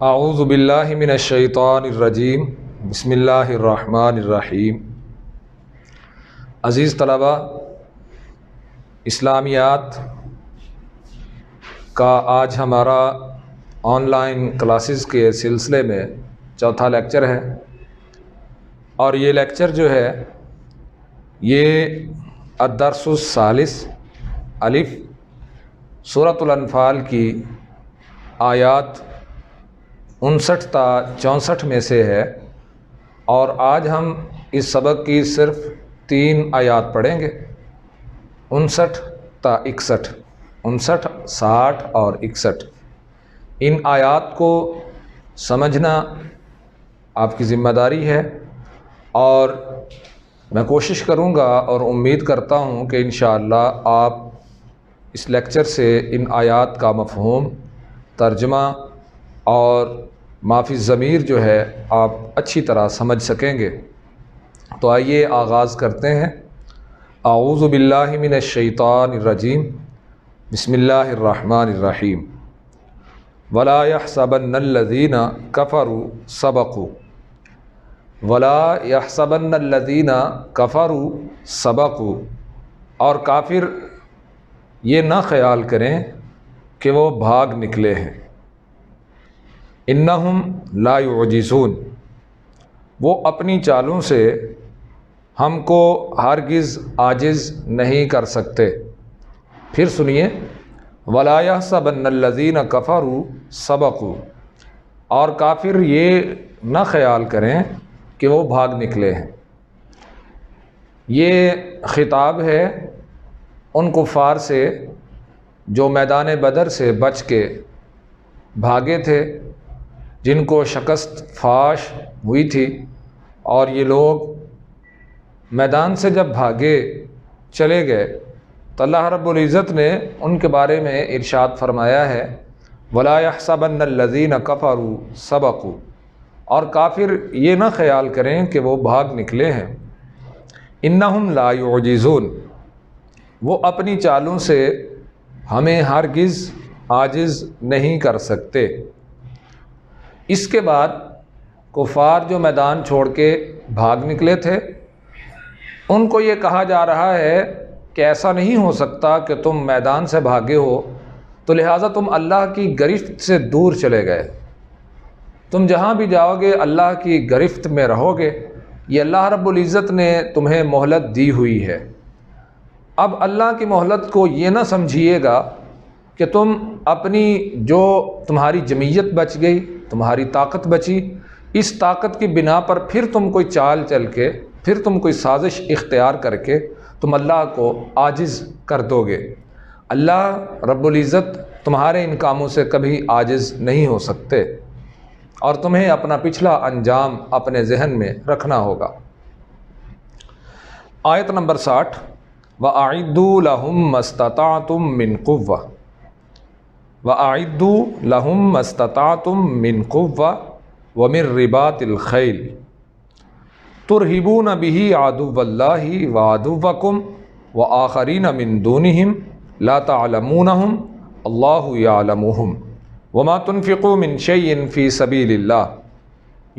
اعوذ باللہ من الشیطان الرجیم بسم اللہ الرحمن الرحیم۔ عزیز طلبہ، اسلامیات کا آج ہمارا آن لائن کلاسز کے سلسلے میں چوتھا لیکچر ہے، اور یہ لیکچر جو ہے یہ الدرس الثالث الف سورۃ الانفال کی آیات 59 تا 64 میں سے ہے، اور آج ہم اس سبق کی صرف 3 آیات پڑھیں گے، 59 تا 61، 59، 60 اور 61۔ ان آیات کو سمجھنا آپ کی ذمہ داری ہے، اور میں کوشش کروں گا اور امید کرتا ہوں کہ انشاءاللہ آپ اس لیکچر سے ان آیات کا مفہوم، ترجمہ اور مافی الضمیر جو ہے آپ اچھی طرح سمجھ سکیں گے۔ تو آئیے آغاز کرتے ہیں۔ اعوذ باللہ من الشیطان الرجیم، بسم اللہ الرحمن الرحیم۔ ولا يحسبن الذین کفروا سبقوا، ولا يحسبن الذین کفروا سبقوا، اور کافر یہ نہ خیال کریں کہ وہ بھاگ نکلے ہیں۔ انہم لا یعجزون، وہ اپنی چالوں سے ہم کو ہرگز عاجز نہیں کر سکتے۔ پھر سنیے، ولا یحسبن الذین کفروا سبقوا، اور کافر یہ نہ خیال کریں کہ وہ بھاگ نکلے ہیں۔ یہ خطاب ہے ان کفار سے جو میدان بدر سے بچ کے بھاگے تھے، جن کو شکست فاش ہوئی تھی، اور یہ لوگ میدان سے جب بھاگے چلے گئے تو اللہ رب العزت نے ان کے بارے میں ارشاد فرمایا ہے، وَلَا يَحْسَبَنَّ الَّذِينَ كَفَرُوا سَبَقُوا، اور کافر یہ نہ خیال کریں کہ وہ بھاگ نکلے ہیں۔ اِنَّهُمْ لَا يُعْجِزُونَ، وہ اپنی چالوں سے ہمیں ہرگز عاجز نہیں کر سکتے۔ اس کے بعد کفار جو میدان چھوڑ کے بھاگ نکلے تھے، ان کو یہ کہا جا رہا ہے کہ ایسا نہیں ہو سکتا کہ تم میدان سے بھاگے ہو تو لہٰذا تم اللہ کی گرفت سے دور چلے گئے، تم جہاں بھی جاؤ گے اللہ کی گرفت میں رہو گے۔ یہ اللہ رب العزت نے تمہیں مہلت دی ہوئی ہے۔ اب اللہ کی مہلت کو یہ نہ سمجھیے گا کہ تم اپنی جو تمہاری جمعیت بچ گئی، تمہاری طاقت بچی، اس طاقت کی بنا پر پھر تم کوئی چال چل کے، پھر تم کوئی سازش اختیار کر کے تم اللہ کو عاجز کر دو گے۔ اللہ رب العزت تمہارے ان کاموں سے کبھی عاجز نہیں ہو سکتے، اور تمہیں اپنا پچھلا انجام اپنے ذہن میں رکھنا ہوگا۔ آیت نمبر 60، وَأَعِدُّوا لَهُم مَّا اسْتَطَعْتُم مِّن قُوَّةٍ، وَأَعِدُّوا لَهُم مَّا اسْتَطَعْتُم مِّن قُوَّةٍ وَمِن رِّبَاطِ الْخَيْلِ تُرْهِبُونَ بِهِ عَدُوَّ اللَّهِ وَعَدُوَّكُمْ وَآخَرِينَ مِن دُونِهِمْ لَا تَعْلَمُونَهُمْ اللَّهُ يَعْلَمُهُمْ وَمَا تُنْفِقُوا مِن شَيْءٍ فِي سَبِيلِ اللَّهِ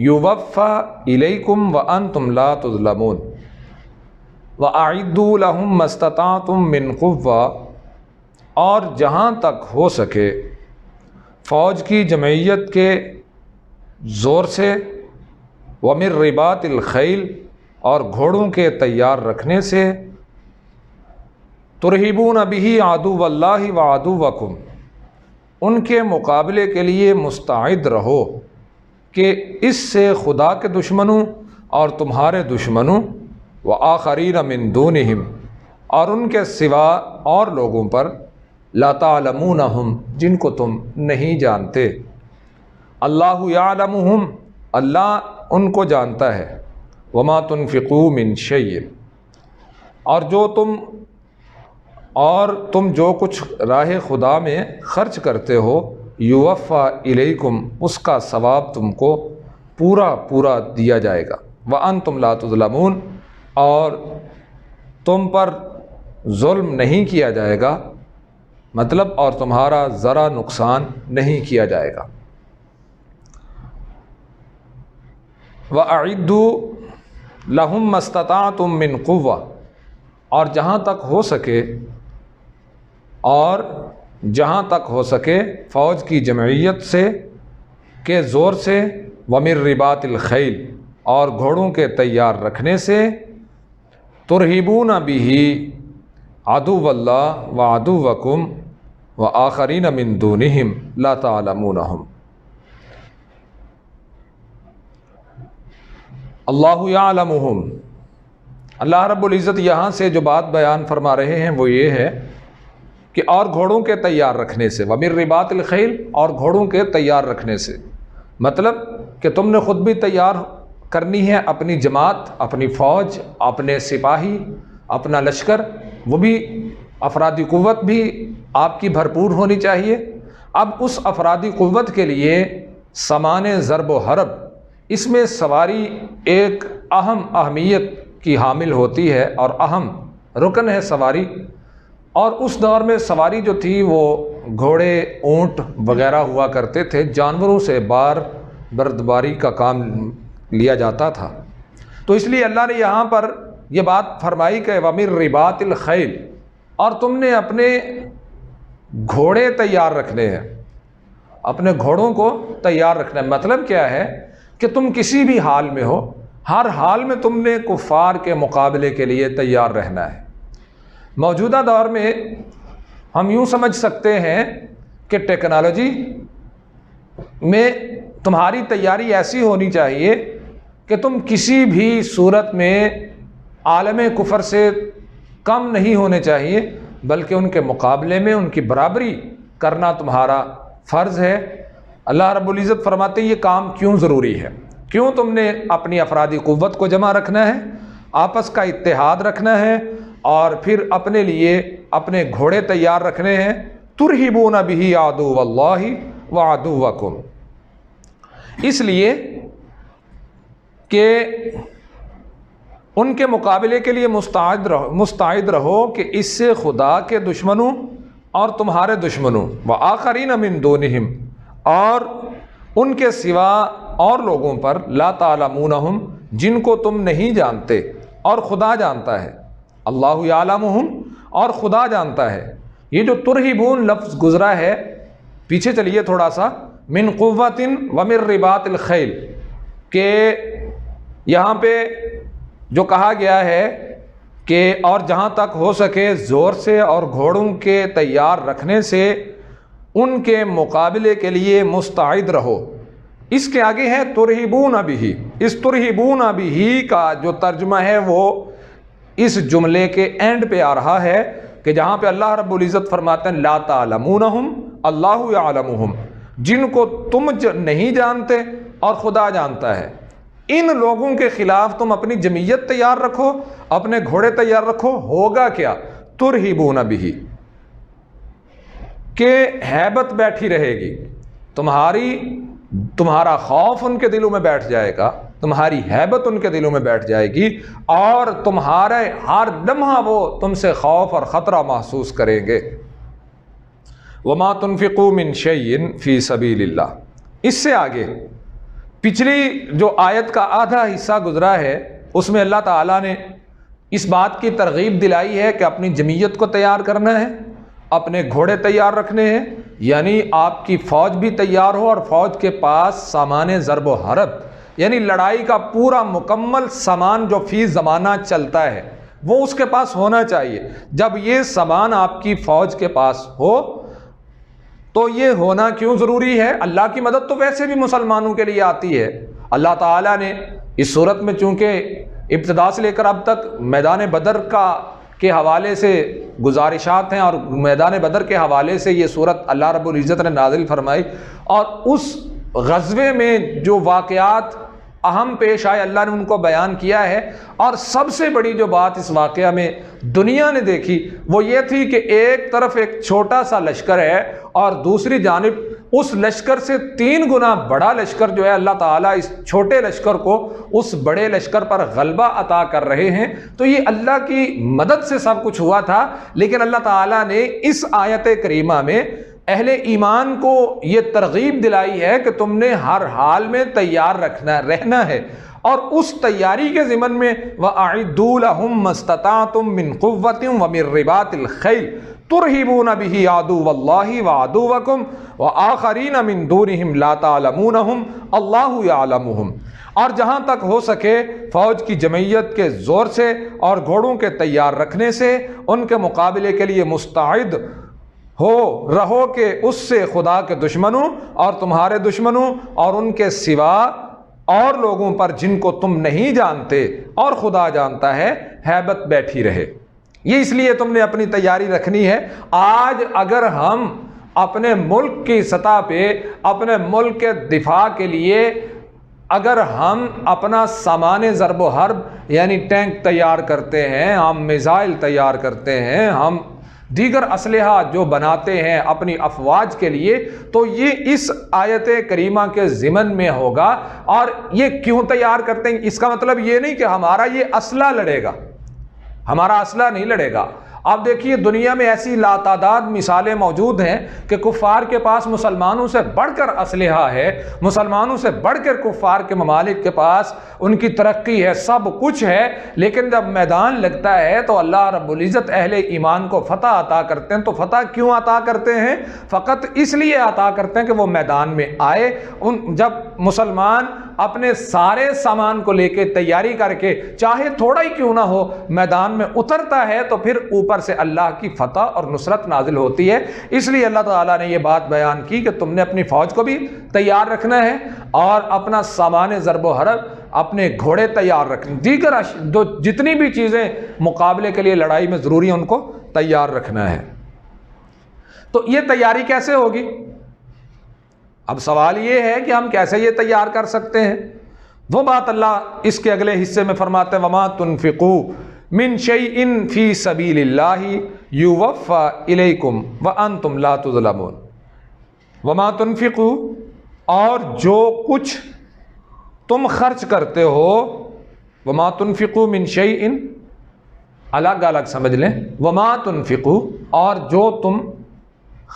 يُوَفَّى إِلَيْكُمْ وَأَنْتُمْ لَا تُظْلَمُونَ۔ وَأَعِدُّوا لَهُم مَّا اسْتَطَعْتُم مِّن قُوَّةٍ، اور جہاں تک ہو سکے فوج کی جمعیت کے زور سے، وَمِن رِّبَاطِ الْخَيْلِ، اور گھوڑوں کے تیار رکھنے سے، تُرْهِبُونَ بِهِ عَدُوَّ اللَّهِ وَعَدُوَّكُمْ، ان کے مقابلے کے لیے مستعد رہو کہ اس سے خدا کے دشمنوں اور تمہارے دشمنوں، وَآخَرِينَ مِن دُونِهِمْ، اور ان کے سوا اور لوگوں پر، لا تعلمونہم، جن کو تم نہیں جانتے، اللہ یعلمہم، اللہ ان کو جانتا ہے، وما تنفقوا من شیء، اور تم جو کچھ راہ خدا میں خرچ کرتے ہو، یوفا الیکم، اس کا ثواب تم کو پورا دیا جائے گا، وانتم لا تظلمون، اور تم پر ظلم نہیں کیا جائے گا، مطلب اور تمہارا ذرا نقصان نہیں کیا جائے گا۔ وَأَعِدُّوا لَهُم مَّا اسْتَطَعْتُم مِّن قُوَّةٍ، اور جہاں تک ہو سکے فوج کی جمعیت سے کے زور سے، وَمِن رِّبَاطِ الْخَيْلِ، اور گھوڑوں کے تیار رکھنے سے، تُرْہِبُونَ بِهِ عَدُوَّ اللَّهِ وَعَدُوَّكُمْ وَآخَرِينَ مِن دُونِهِمْ لَا تَعْلَمُونَهُمْ۔ اللہ یعلمہم، اللہ رب العزت یہاں سے جو بات بیان فرما رہے ہیں وہ یہ ہے کہ اور گھوڑوں کے تیار رکھنے سے، وَمِن رِّبَاطِ الْخَيْلِ، اور گھوڑوں کے تیار رکھنے سے، مطلب کہ تم نے خود بھی تیار کرنی ہے اپنی جماعت، اپنی فوج، اپنے سپاہی، اپنا لشکر، وہ بھی افرادی قوت بھی آپ کی بھرپور ہونی چاہیے۔ اب اس افرادی قوت کے لیے سامان ضرب و حرب، اس میں سواری ایک اہم اہمیت کی حامل ہوتی ہے اور اہم رکن ہے سواری۔ اور اس دور میں سواری جو تھی وہ گھوڑے، اونٹ وغیرہ ہوا کرتے تھے، جانوروں سے بردباری کا کام لیا جاتا تھا۔ تو اس لیے اللہ نے یہاں پر یہ بات فرمائی کہ وَمِن رِّبَاطِ الْخَيْلِ، اور تم نے اپنے گھوڑے تیار رکھنے ہیں، اپنے گھوڑوں کو تیار رکھنا ہے۔ مطلب کیا ہے کہ تم کسی بھی حال میں ہو، ہر حال میں تم نے کفار کے مقابلے کے لیے تیار رہنا ہے۔ موجودہ دور میں ہم یوں سمجھ سکتے ہیں کہ ٹیکنالوجی میں تمہاری تیاری ایسی ہونی چاہیے کہ تم کسی بھی صورت میں عالم کفر سے کم نہیں ہونے چاہیے، بلکہ ان کے مقابلے میں ان کی برابری کرنا تمہارا فرض ہے۔ اللہ رب العزت فرماتے ہیں یہ کام کیوں ضروری ہے، کیوں تم نے اپنی افرادی قوت کو جمع رکھنا ہے، آپس کا اتحاد رکھنا ہے، اور پھر اپنے لیے اپنے گھوڑے تیار رکھنے ہیں۔ ترہبون بہ عدو اللہ وعدوکم، اس لیے کہ ان کے مقابلے کے لیے مستعد رہو کہ اس سے خدا کے دشمنوں اور تمہارے دشمنوں، وآخرین من دونہم، اور ان کے سوا اور لوگوں پر، لا تعلمونہم، جن کو تم نہیں جانتے اور خدا جانتا ہے۔ اللہ یعلمہم، اور خدا جانتا ہے۔ یہ جو ترہبون لفظ گزرا ہے، پیچھے چلیے تھوڑا سا، من قوت ومن رباط الخیل، کہ یہاں پہ جو کہا گیا ہے کہ اور جہاں تک ہو سکے زور سے اور گھوڑوں کے تیار رکھنے سے ان کے مقابلے کے لیے مستعد رہو۔ اس کے آگے ہے ترہبون بہ، اس ترہبون بہ کا جو ترجمہ ہے وہ اس جملے کے اینڈ پہ آ رہا ہے کہ جہاں پہ اللہ رب العزت فرماتے ہیں لا تعلمونہم اللہ یعلمہم، جن کو تم نہیں جانتے اور خدا جانتا ہے۔ ان لوگوں کے خلاف تم اپنی جمعیت تیار رکھو، اپنے گھوڑے تیار رکھو، ہوگا کیا؟ ترہبون بہ، کہ ہیبت بیٹھی رہے گی، تمہارا خوف ان کے دلوں میں بیٹھ جائے گا، تمہاری ہیبت ان کے دلوں میں بیٹھ جائے گی، اور تمہارے ہر لمحہ وہ تم سے خوف اور خطرہ محسوس کریں گے۔ وما تنفقوا من شیء فی سبیل اللہ، اس سے آگے پچھلی جو آیت کا آدھا حصہ گزرا ہے اس میں اللہ تعالیٰ نے اس بات کی ترغیب دلائی ہے کہ اپنی جمعیت کو تیار کرنا ہے، اپنے گھوڑے تیار رکھنے ہیں، یعنی آپ کی فوج بھی تیار ہو اور فوج کے پاس سامان ضرب و حرب، یعنی لڑائی کا پورا مکمل سامان جو فی زمانہ چلتا ہے وہ اس کے پاس ہونا چاہیے۔ جب یہ سامان آپ کی فوج کے پاس ہو تو یہ ہونا کیوں ضروری ہے؟ اللہ کی مدد تو ویسے بھی مسلمانوں کے لیے آتی ہے۔ اللہ تعالیٰ نے اس صورت میں چونکہ ابتدا سے لے کر اب تک میدان بدر کے حوالے سے گزارشات ہیں، اور میدان بدر کے حوالے سے یہ صورت اللہ رب العزت نے نازل فرمائی، اور اس غزوے میں جو واقعات اہم پیش آئے اللہ نے ان کو بیان کیا ہے۔ اور سب سے بڑی جو بات اس واقعہ میں دنیا نے دیکھی وہ یہ تھی کہ ایک طرف ایک چھوٹا سا لشکر ہے اور دوسری جانب اس لشکر سے 3 گنا بڑا لشکر جو ہے اللہ تعالیٰ اس چھوٹے لشکر کو اس بڑے لشکر پر غلبہ عطا کر رہے ہیں۔ تو یہ اللہ کی مدد سے سب کچھ ہوا تھا، لیکن اللہ تعالیٰ نے اس آیت کریمہ میں اہل ایمان کو یہ ترغیب دلائی ہے کہ تم نے ہر حال میں تیار رہنا ہے، اور اس تیاری کے ضمن میں وَأَعِدُّوا لَهُم مَّا اسْتَطَعْتُم مِّن قُوَّةٍ وَمِن رِّبَاطِ الْخَيْلِ تُرْهِبُونَ بِهِ عَدُوَّ اللَّهِ وَعَدُوَّكُمْ وَآخَرِينَ مِن دُونِهِمْ لَا تَعْلَمُونَهُمْ اللَّهُ يَعْلَمُهُمْ۔ اور جہاں تک ہو سکے فوج کی جمعیت کے زور سے اور گھوڑوں کے تیار رکھنے سے ان کے مقابلے کے لیے مستعد رہو کہ اس سے خدا کے دشمنوں اور تمہارے دشمنوں اور ان کے سوا اور لوگوں پر جن کو تم نہیں جانتے اور خدا جانتا ہے ہیبت بیٹھی رہے۔ یہ اس لیے تم نے اپنی تیاری رکھنی ہے۔ آج اگر ہم اپنے ملک کی سطح پہ اپنے ملک کے دفاع کے لیے اگر ہم اپنا سامان ضرب و حرب یعنی ٹینک تیار کرتے ہیں، ہم میزائل تیار کرتے ہیں، ہم دیگر اسلحہ جو بناتے ہیں اپنی افواج کے لیے، تو یہ اس آیت کریمہ کے ضمن میں ہوگا۔ اور یہ کیوں تیار کرتے ہیں؟ اس کا مطلب یہ نہیں کہ ہمارا یہ اسلحہ لڑے گا، ہمارا اسلحہ نہیں لڑے گا۔ آپ دیکھیے دنیا میں ایسی لاتعداد مثالیں موجود ہیں کہ کفار کے پاس مسلمانوں سے بڑھ کر اسلحہ ہے، مسلمانوں سے بڑھ کر کفار کے ممالک کے پاس ان کی ترقی ہے، سب کچھ ہے، لیکن جب میدان لگتا ہے تو اللہ رب العزت اہل ایمان کو فتح عطا کرتے ہیں۔ تو فتح کیوں عطا کرتے ہیں؟ فقط اس لیے عطا کرتے ہیں کہ وہ میدان میں آئے۔ جب مسلمان اپنے سارے سامان کو لے کے تیاری کر کے چاہے تھوڑا ہی کیوں نہ ہو میدان میں اترتا ہے تو پھر اوپر سے اللہ کی فتح اور نصرت نازل ہوتی ہے۔ اس لیے اللہ تعالیٰ نے یہ بات بیان کی کہ تم نے اپنی فوج کو بھی تیار رکھنا ہے اور اپنا سامان ضرب و حرب، اپنے گھوڑے تیار رکھنے، دیگر جتنی بھی چیزیں مقابلے کے لیے لڑائی میں ضروری ہیں ان کو تیار رکھنا ہے۔ تو یہ تیاری کیسے ہوگی؟ اب سوال یہ ہے کہ ہم کیسے یہ تیار کر سکتے ہیں؟ وہ بات اللہ اس کے اگلے حصے میں فرماتے ہیں وَمَا تُنْفِقُوا مِنْ شَيْءٍ فِي سَبِيلِ اللَّهِ يُوَفَّى إِلَيْكُمْ وَأَنْتُمْ لَا تُظْلَمُونَ۔ وَمَا تُنْفِقُوا، اور جو کچھ تم خرچ کرتے ہو، وَمَا تُنْفِقُوا مِنْ شَيْءٍ الگ الگ سمجھ لیں، وَمَا تُنْفِقُوا، اور جو تم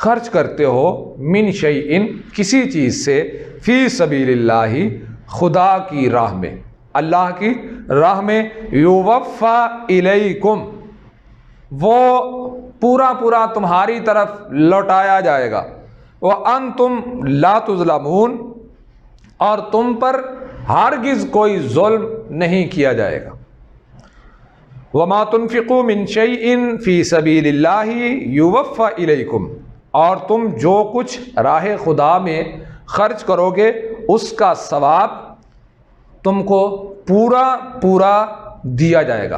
خرچ کرتے ہو، من شیئن کسی چیز سے، فی سبیل اللہ خدا کی راہ میں، اللہ کی راہ میں، یوفا الیکم وہ پورا پورا تمہاری طرف لوٹایا جائے گا، وانتم لا تظلمون، اور تم پر ہرگز کوئی ظلم نہیں کیا جائے گا۔ وما تنفقوا من شیئن فی سبیل اللہ یوفا الیکم، اور تم جو کچھ راہ خدا میں خرچ کرو گے اس کا ثواب تم کو پورا پورا دیا جائے گا۔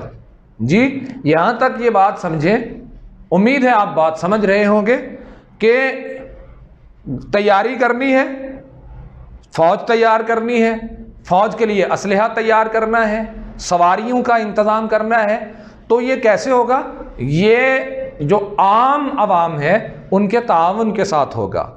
جی یہاں تک یہ بات سمجھیں، امید ہے آپ بات سمجھ رہے ہوں گے کہ تیاری کرنی ہے، فوج تیار کرنی ہے، فوج کے لیے اسلحہ تیار کرنا ہے، سواریوں کا انتظام کرنا ہے، تو یہ کیسے ہوگا؟ یہ جو عام عوام ہے ان کے تعاون کے ساتھ ہوگا،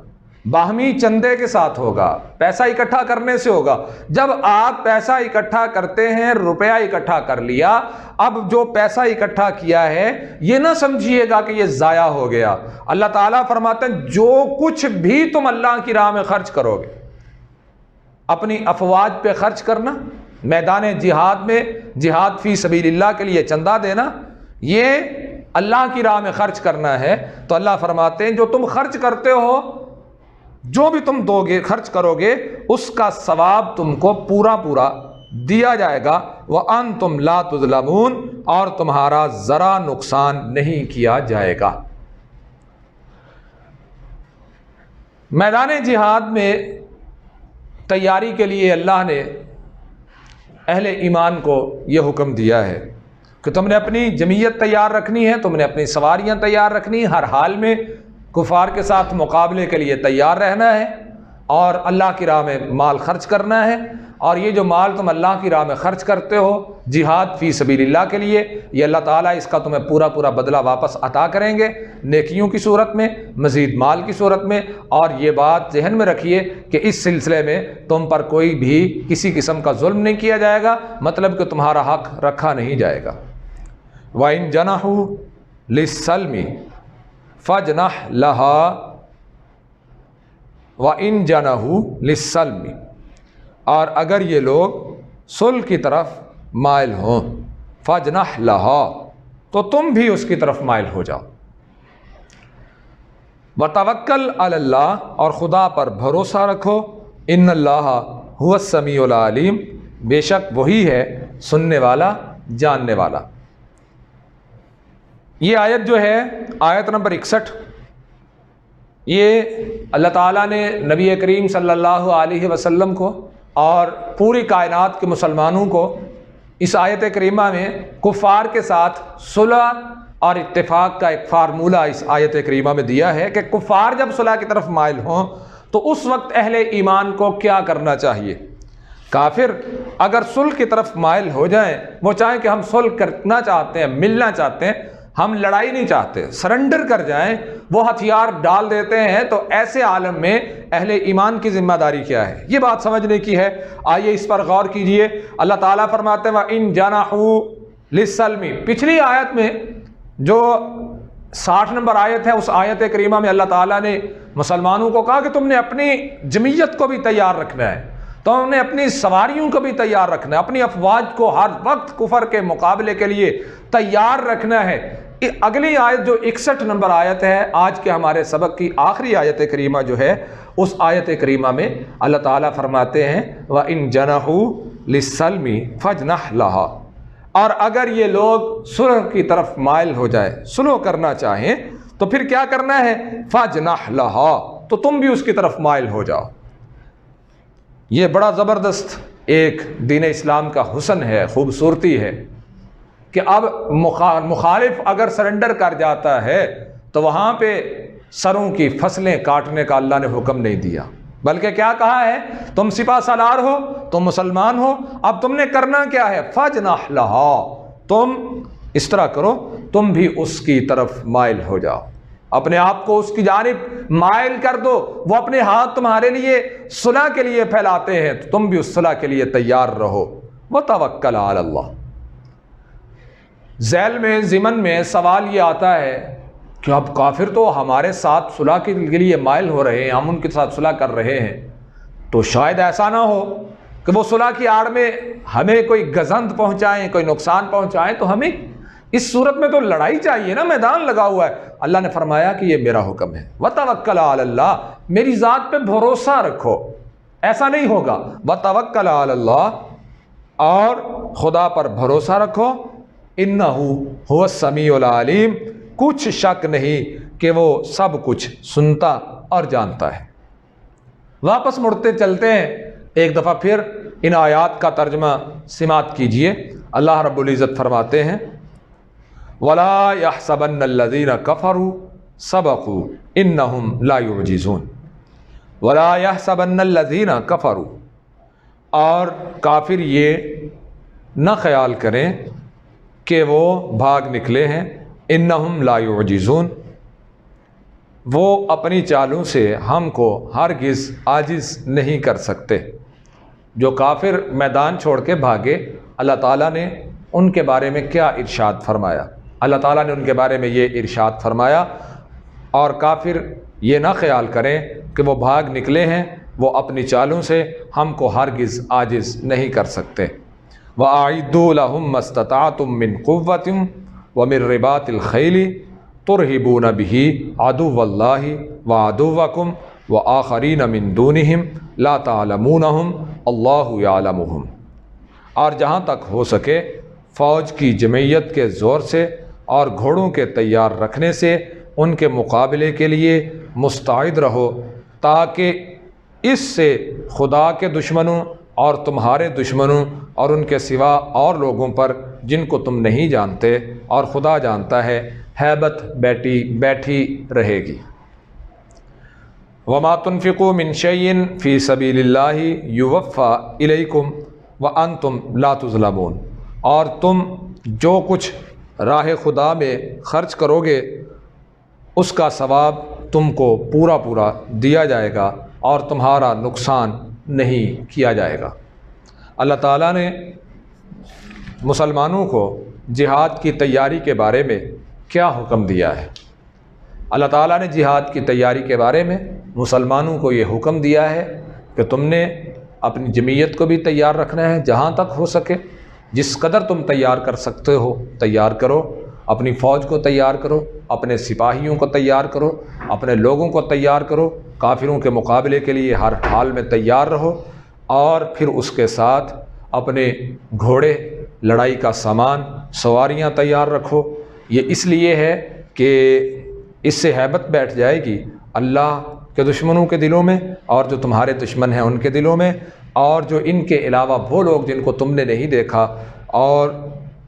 باہمی چندے کے ساتھ ہوگا، پیسہ اکٹھا کرنے سے ہوگا۔ جب آپ پیسہ اکٹھا کرتے ہیں، روپیہ اکٹھا کر لیا، اب جو پیسہ اکٹھا کیا ہے یہ نہ سمجھیے گا کہ یہ ضائع ہو گیا۔ اللہ تعالیٰ فرماتے ہیں جو کچھ بھی تم اللہ کی راہ میں خرچ کرو گے، اپنی افواج پہ خرچ کرنا، میدان جہاد میں جہاد فی سبیل اللہ کے لیے چندہ دینا، یہ اللہ کی راہ میں خرچ کرنا ہے، تو اللہ فرماتے ہیں جو تم خرچ کرتے ہو، جو بھی تم دو گے خرچ کرو گے اس کا ثواب تم کو پورا پورا دیا جائے گا، وَأَنْتُمْ لَا تُظْلَمُونَ، اور تمہارا ذرا نقصان نہیں کیا جائے گا۔ میدان جہاد میں تیاری کے لیے اللہ نے اہل ایمان کو یہ حکم دیا ہے کہ تم نے اپنی جمعیت تیار رکھنی ہے، تم نے اپنی سواریاں تیار رکھنی ہیں، ہر حال میں کفار کے ساتھ مقابلے کے لیے تیار رہنا ہے اور اللہ کی راہ میں مال خرچ کرنا ہے۔ اور یہ جو مال تم اللہ کی راہ میں خرچ کرتے ہو جہاد فی سبیل اللہ کے لیے، یہ اللہ تعالیٰ اس کا تمہیں پورا پورا بدلہ واپس عطا کریں گے، نیکیوں کی صورت میں، مزید مال کی صورت میں۔ اور یہ بات ذہن میں رکھیے کہ اس سلسلے میں تم پر کوئی بھی کسی قسم کا ظلم نہیں کیا جائے گا، مطلب کہ تمہارا حق رکھا نہیں جائے گا۔ وَإِن جَنَحُوا لِلسَّلْمِ فَاجْنَحْ لَهَا وَإِن جَنَحُوا لِلسَّلْمِ، اور اگر یہ لوگ صلح کی طرف مائل ہوں، فَاجْنَحْ لَهَا، تو تم بھی اس کی طرف مائل ہو جاؤ، وَتَوَكَّلْ عَلَى اللَّهِ، اور خدا پر بھروسہ رکھو، إِنَّ اللَّهَ هُوَ السَّمِيعُ الْعَلِيمُ، بے شک وہی ہے سننے والا جاننے والا۔ یہ آیت جو ہے آیت نمبر 61، یہ اللہ تعالیٰ نے نبی کریم صلی اللہ علیہ وسلم کو اور پوری کائنات کے مسلمانوں کو اس آیت کریمہ میں کفار کے ساتھ صلح اور اتفاق کا ایک فارمولہ اس آیت کریمہ میں دیا ہے کہ کفار جب صلح کی طرف مائل ہوں تو اس وقت اہل ایمان کو کیا کرنا چاہیے۔ کافر اگر صلح کی طرف مائل ہو جائیں، وہ چاہیں کہ ہم صلح کرنا چاہتے ہیں، ملنا چاہتے ہیں، ہم لڑائی نہیں چاہتے، سرنڈر کر جائیں، وہ ہتھیار ڈال دیتے ہیں، تو ایسے عالم میں اہل ایمان کی ذمہ داری کیا ہے، یہ بات سمجھنے کی ہے۔ آئیے اس پر غور کیجئے۔ اللہ تعالیٰ فرماتے ہیں وَإِن جَنَحُوا لِلسَّلْمِ، پچھلی آیت میں جو 60 نمبر آیت ہے، اس آیت کریمہ میں اللہ تعالیٰ نے مسلمانوں کو کہا کہ تم نے اپنی جمعیت کو بھی تیار رکھنا ہے، تو انہیں اپنی سواریوں کو بھی تیار رکھنا ہے، اپنی افواج کو ہر وقت کفر کے مقابلے کے لیے تیار رکھنا ہے۔ اگلی آیت جو 61 نمبر آیت ہے، آج کے ہمارے سبق کی آخری آیت کریمہ جو ہے، اس آیت کریمہ میں اللہ تعالیٰ فرماتے ہیں وَإِن جَنَحُوا لِلسَّلْمِ فَاجْنَحْ لَهَا، اور اگر یہ لوگ صلح کی طرف مائل ہو جائے، صلح کرنا چاہیں، تو پھر کیا کرنا ہے؟ فَاجْنَحْ لَهَا، تو تم بھی اس کی طرف مائل ہو جاؤ۔ یہ بڑا زبردست ایک دین اسلام کا حسن ہے، خوبصورتی ہے کہ اب مخالف اگر سرنڈر کر جاتا ہے تو وہاں پہ سروں کی فصلیں کاٹنے کا اللہ نے حکم نہیں دیا، بلکہ کیا کہا ہے؟ تم سپہ سالار ہو، تم مسلمان ہو، اب تم نے کرنا کیا ہے؟ فَاجْنَحْ لَهَا، تم اس طرح کرو، تم بھی اس کی طرف مائل ہو جاؤ، اپنے آپ کو اس کی جانب مائل کر دو۔ وہ اپنے ہاتھ تمہارے لیے صلح کے لیے پھیلاتے ہیں، تو تم بھی اس صلح کے لیے تیار رہو۔ وَتَوَكَّلْ عَلَى اللَّهِ، ذیل میں ضمن میں سوال یہ آتا ہے کہ اب کافر تو ہمارے ساتھ صلح کے لیے مائل ہو رہے ہیں، ہم ان کے ساتھ صلح کر رہے ہیں، تو شاید ایسا نہ ہو کہ وہ صلح کی آڑ میں ہمیں کوئی گزند پہنچائیں، کوئی نقصان پہنچائیں، تو ہمیں اس صورت میں تو لڑائی چاہیے نا، میدان لگا ہوا ہے۔ اللہ نے فرمایا کہ یہ میرا حکم ہے، وَتَوَكَّلْ عَلَى اللَّهِ، میری ذات پہ بھروسہ رکھو، ایسا نہیں ہوگا۔ وَتَوَكَّلْ عَلَى اللَّهِ، اور خدا پر بھروسہ رکھو، إِنَّهُ هُوَ السَّمِيعُ الْعَلِيمُ، کچھ شک نہیں کہ وہ سب کچھ سنتا اور جانتا ہے۔ واپس مڑتے چلتے ہیں، ایک دفعہ پھر ان آیات کا ترجمہ سماعت کیجئے۔ اللہ رب العزت فرماتے ہیں وَلَا يَحْسَبَنَّ الَّذِينَ كَفَرُوا سَبَقُوا إِنَّهُمْ لَا يُعْجِزُونَ، وَلَا يَحْسَبَنَّ الَّذِينَ كَفَرُوا، اور کافر یہ نہ خیال کریں کہ وہ بھاگ نکلے ہیں، انہم لا یعجزون، وہ اپنی چالوں سے ہم کو ہرگز عاجز نہیں کر سکتے۔ جو کافر میدان چھوڑ کے بھاگے، اللہ تعالیٰ نے ان کے بارے میں کیا ارشاد فرمایا؟ اللہ تعالیٰ نے ان کے بارے میں یہ ارشاد فرمایا، اور کافر یہ نہ خیال کریں کہ وہ بھاگ نکلے ہیں، وہ اپنی چالوں سے ہم کو ہرگز عاجز نہیں کر سکتے۔ وَأَعِدُّوا لَهُم مَّا اسْتَطَعْتُم مِّن قُوَّةٍ وَمِن رِّبَاطِ الْخَيْلِ تُرْهِبُونَ بِهِ عَدُوَّ اللَّهِ وَعَدُوَّكُمْ وَآخَرِينَ مِن دُونِهِمْ لَا تَعْلَمُونَهُمْ اللَّهُ يَعْلَمُهُمْ، اور جہاں تک ہو سکے فوج کی جمعیت کے زور سے اور گھوڑوں کے تیار رکھنے سے ان کے مقابلے کے لیے مستعد رہو، تاکہ اس سے خدا کے دشمنوں اور تمہارے دشمنوں اور ان کے سوا اور لوگوں پر جن کو تم نہیں جانتے اور خدا جانتا ہے، ہیبت بیٹھی رہے گی۔ وَمَا تُنْفِقُوا مِنْ شَيْءٍ فِي سَبِيلِ اللَّهِ يُوَفَّى إِلَيْكُمْ وَأَنْتُمْ لَا تُظْلَمُونَ، اور تم جو کچھ راہ خدا میں خرچ کرو گے اس کا ثواب تم کو پورا دیا جائے گا اور تمہارا نقصان نہیں کیا جائے گا۔ اللہ تعالیٰ نے مسلمانوں کو جہاد کی تیاری کے بارے میں کیا حکم دیا ہے؟ اللہ تعالیٰ نے جہاد کی تیاری کے بارے میں مسلمانوں کو یہ حکم دیا ہے کہ تم نے اپنی جمعیت کو بھی تیار رکھنا ہے، جہاں تک ہو سکے جس قدر تم تیار کر سکتے ہو تیار کرو، اپنی فوج کو تیار کرو، اپنے سپاہیوں کو تیار کرو، اپنے لوگوں کو تیار کرو، کافروں کے مقابلے کے لیے ہر حال میں تیار رہو، اور پھر اس کے ساتھ اپنے گھوڑے، لڑائی کا سامان، سواریاں تیار رکھو۔ یہ اس لیے ہے کہ اس سے ہیبت بیٹھ جائے گی اللہ کے دشمنوں کے دلوں میں، اور جو تمہارے دشمن ہیں ان کے دلوں میں، اور جو ان کے علاوہ وہ لوگ جن کو تم نے نہیں دیکھا اور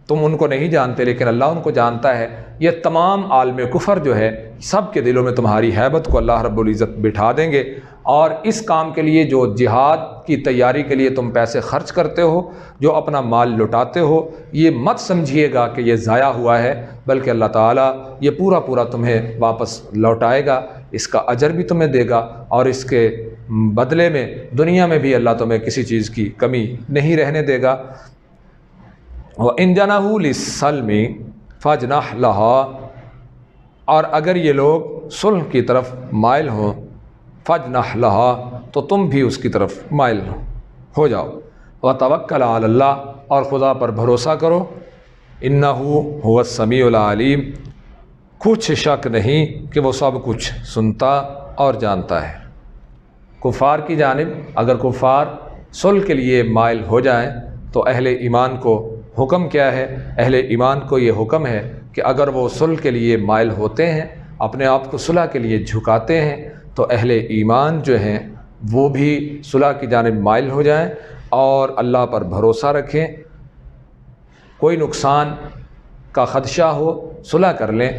تم ان کو نہیں جانتے لیکن اللہ ان کو جانتا ہے، یہ تمام عالم کفر جو ہے سب کے دلوں میں تمہاری ہیبت کو اللہ رب العزت بٹھا دیں گے۔ اور اس کام کے لیے جو جہاد کی تیاری کے لیے تم پیسے خرچ کرتے ہو، جو اپنا مال لٹاتے ہو، یہ مت سمجھیے گا کہ یہ ضائع ہوا ہے، بلکہ اللہ تعالیٰ یہ پورا پورا تمہیں واپس لوٹائے گا، اس کا اجر بھی تمہیں دے گا، اور اس کے بدلے میں دنیا میں بھی اللہ تمہیں کسی چیز کی کمی نہیں رہنے دے گا۔ وَإِن جَنَحُوا لِلسَّلْمِ فَاجْنَحْ لَهَا، اور اگر یہ لوگ صلح کی طرف مائل ہوں، فَاجْنَحْ لَهَا، تو تم بھی اس کی طرف مائل ہو جاؤ۔ وَتَوَكَّلْ عَلَى اللَّهِ، اور خدا پر بھروسہ کرو، إِنَّهُ هُوَ السَّمِيعُ الْعَلِيمُ، کچھ شک نہیں کہ وہ سب کچھ سنتا اور جانتا ہے۔ کفار کی جانب اگر کفار صلح کے لیے مائل ہو جائیں تو اہل ایمان کو حکم کیا ہے؟ اہل ایمان کو یہ حکم ہے کہ اگر وہ صلح کے لیے مائل ہوتے ہیں، اپنے آپ کو صلح کے لیے جھکاتے ہیں، تو اہل ایمان جو ہیں وہ بھی صلح کی جانب مائل ہو جائیں اور اللہ پر بھروسہ رکھیں۔ کوئی نقصان کا خدشہ ہو صلح کر لیں،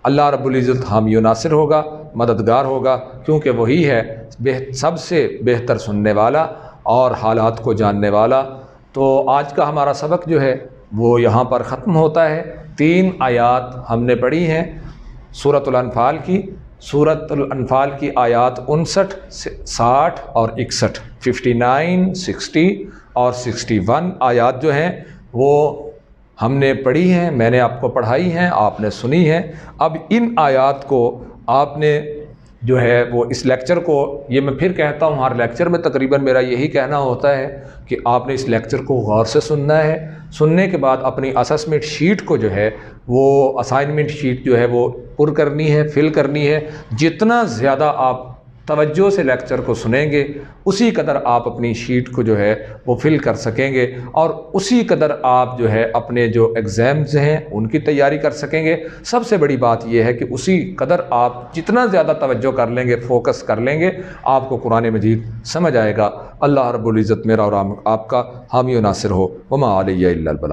اللہ رب العزت حامی و ناصر ہوگا، مددگار ہوگا، کیونکہ وہی ہے سب سے بہتر سننے والا اور حالات کو جاننے والا۔ تو آج کا ہمارا سبق جو ہے وہ یہاں پر ختم ہوتا ہے۔ 3 آیات ہم نے پڑھی ہیں سورۃ الانفال کی۔ سورۃ الانفال کی آیات 59، 60 اور 61، 59، 60 اور 61 آیات جو ہیں وہ ہم نے پڑھی ہیں، میں نے آپ کو پڑھائی ہیں، آپ نے سنی ہیں۔ اب ان آیات کو آپ نے جو ہے وہ اس لیکچر کو، یہ میں پھر کہتا ہوں ہر لیکچر میں تقریباً میرا یہی کہنا ہوتا ہے کہ آپ نے اس لیکچر کو غور سے سننا ہے۔ سننے کے بعد اپنی اسسمنٹ شیٹ کو جو ہے وہ اسائنمنٹ شیٹ جو ہے وہ پر کرنی ہے، فل کرنی ہے۔ جتنا زیادہ آپ توجہ سے لیکچر کو سنیں گے اسی قدر آپ اپنی شیٹ کو جو ہے وہ فل کر سکیں گے، اور اسی قدر آپ جو ہے اپنے جو ایگزامز ہیں ان کی تیاری کر سکیں گے۔ سب سے بڑی بات یہ ہے کہ اسی قدر آپ جتنا زیادہ توجہ کر لیں گے، فوکس کر لیں گے، آپ کو قرآن مجید سمجھ آئے گا۔ اللہ رب العزت میرا اور آپ کا حامی و ناصر ہو۔ وما علیہ الا البلاغ۔